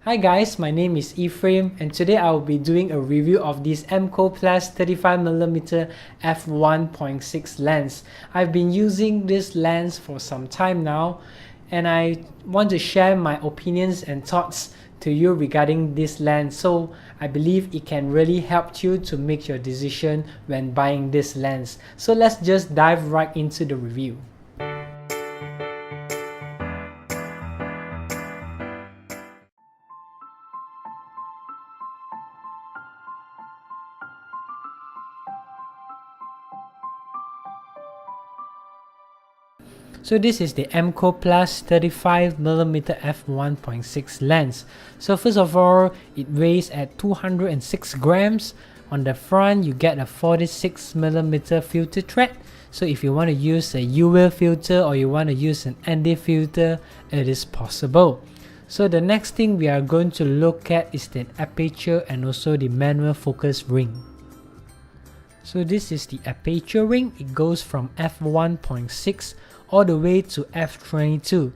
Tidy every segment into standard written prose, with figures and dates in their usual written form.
Hi guys, my name is Ephraim and today I will be doing a review of this Mcoplus 35mm F1.6 lens. I've been using this lens for some time now and I want to share my opinions and thoughts to you regarding this lens. So I believe it can really help you to make your decision when buying this lens. So let's just dive right into the review. So this is the Mcoplus 35mm f1.6 lens. So first of all, it weighs at 206 grams. On the front, you get a 46mm filter thread. So if you want to use a UV filter or you want to use an ND filter, it is possible. So the next thing we are going to look at is the aperture and also the manual focus ring. So this is the aperture ring. It goes from f1.6 all the way to f22.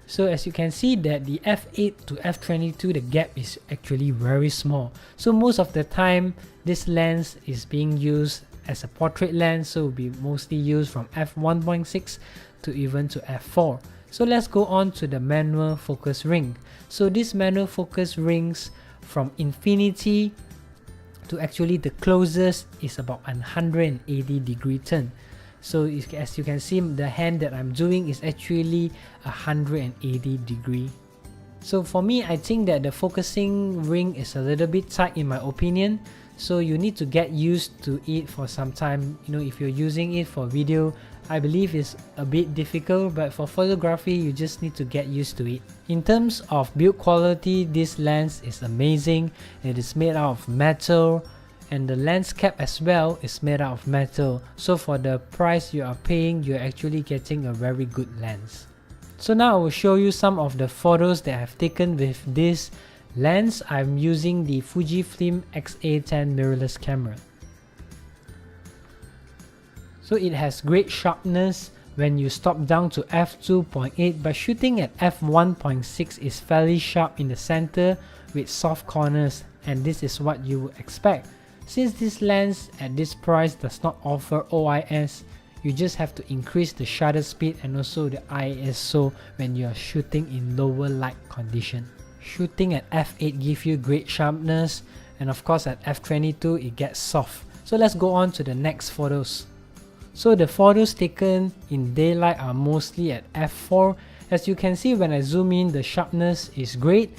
So as you can see that the f8 to f22, the gap is actually very small. So most of the time this lens is being used as a portrait lens, so it will be mostly used from f1.6 to even to f4. So let's go on to the manual focus ring. So this manual focus rings from infinity to actually the closest is about 180 degree turn. So as you can see, the hand that I'm doing is actually 180 degree. So for me, I think that the focusing ring is a little bit tight in my opinion. So you need to get used to it for some time. You know, if you're using it for video, I believe it's a bit difficult, but for photography, you just need to get used to it. In terms of build quality, this lens is amazing. It is made out of metal, and the lens cap as well is made out of metal. So for the price you are paying, you're actually getting a very good lens. So now I will show you some of the photos that I've taken with this lens. I'm using the Fujifilm X-A10 mirrorless camera. So it has great sharpness when you stop down to f2.8, but shooting at f1.6 is fairly sharp in the center with soft corners, and this is what you would expect. Since this lens at this price does not offer OIS, you just have to increase the shutter speed and also the ISO when you are shooting in lower light condition. Shooting at f8 gives you great sharpness, and of course at f22 it gets soft. So let's go on to the next photos. So the photos taken in daylight are mostly at f4. As you can see, when I zoom in, the sharpness is great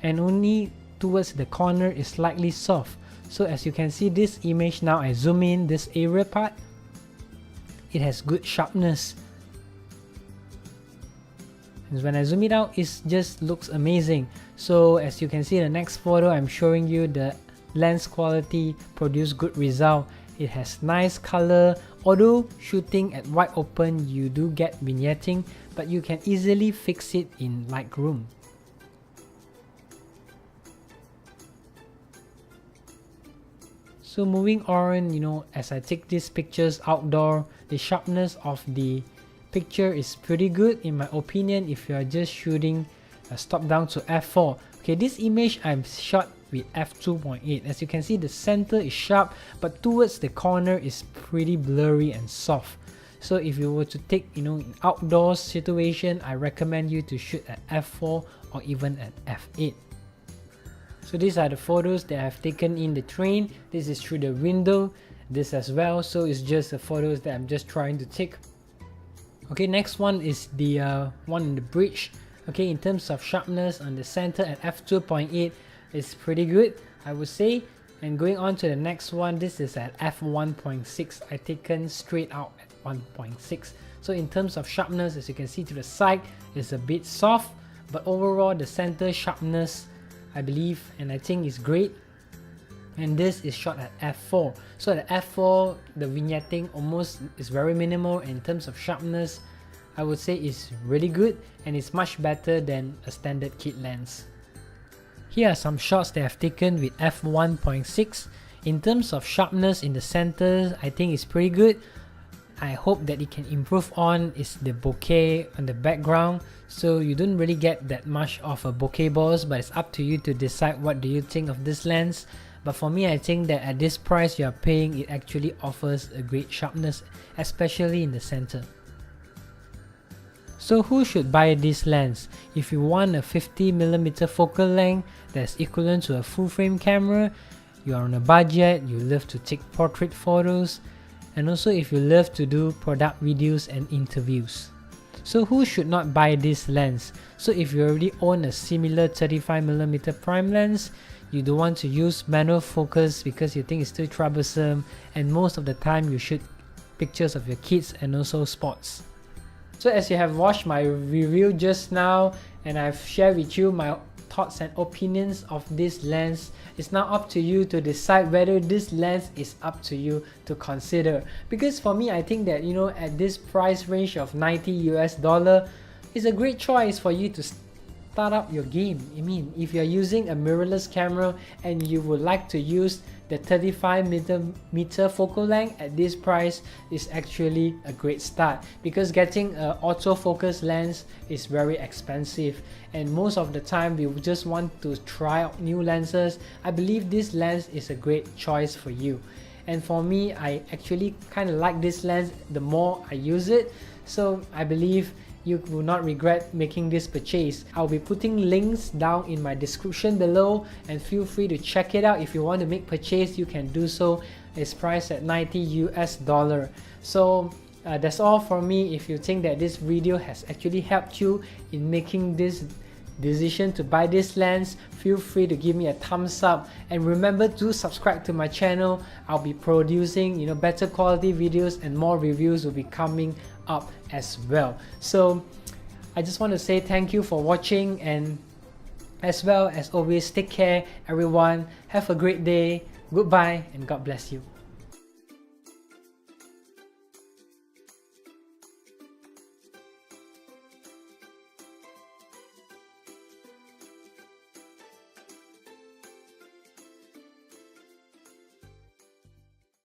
and only towards the corner is slightly soft. So as you can see, this image, now I zoom in this area part, it has good sharpness. And when I zoom it out, it just looks amazing. So as you can see, the next photo I'm showing you, the lens quality produced good result. It has nice color. Although shooting at wide open, you do get vignetting, but you can easily fix it in Lightroom. So moving on, you know, as I take these pictures outdoor, the sharpness of the picture is pretty good in my opinion if you are just shooting stop down to f4. Okay, this image I'm shot with f2.8. As you can see, the center is sharp, but towards the corner is pretty blurry and soft. So if you were to take, you know, in outdoors situation, I recommend you to shoot at f4 or even at f8. So these are the photos that I've taken in the train. This is through the window, this as well. So it's just the photos that I'm just trying to take. Okay, next one is the one in the bridge. Okay, in terms of sharpness on the center at f2.8, it's pretty good, I would say. And going on to the next one, this is at f1.6. I taken straight out at 1.6. So in terms of sharpness, as you can see to the side, it's a bit soft, but overall the center sharpness, I believe and I think is great. And this is shot at f4. So at f4, the vignetting almost is very minimal. In terms of sharpness, I would say it's really good and it's much better than a standard kit lens. Here are some shots that I've taken with f1.6. In terms of sharpness in the center, I think it's pretty good. I hope that it can improve on is the bokeh on the background, so you don't really get that much of a bokeh balls, but it's up to you to decide what do you think of this lens. But for me, I think that at this price you are paying, it actually offers a great sharpness, especially in the center. So who should buy this lens? If you want a 50mm focal length that's equivalent to a full frame camera, you are on a budget, you love to take portrait photos, and also if you love to do product videos and interviews. So who should not buy this lens? So if you already own a similar 35mm prime lens, you don't want to use manual focus because you think it's too troublesome, and most of the time you shoot pictures of your kids and also sports. So as you have watched my review just now, and I've shared with you my thoughts and opinions of this lens, it's now up to you to decide whether this lens is up to you to consider. Because for me, I think that, you know, at this price range of $90 it's a great choice for you to start up your game. I mean, if you're using a mirrorless camera and you would like to use the 35mm focal length at this price, is actually a great start, because getting an autofocus lens is very expensive, and most of the time we just want to try out new lenses. I believe this lens is a great choice for you, and for me, I actually kind of like this lens the more I use it, so I believe you will not regret making this purchase. I'll be putting links down in my description below, and feel free to check it out. If you want to make purchase, you can do so. It's priced at $90. So that's all from me. If you think that this video has actually helped you in making this decision to buy this lens, feel free to give me a thumbs up, and remember to subscribe to my channel. I'll be producing, you know, better quality videos, and more reviews will be coming up as well. So I just want to say thank you for watching, and as well as always, take care everyone. Have a great day. Goodbye and God bless you.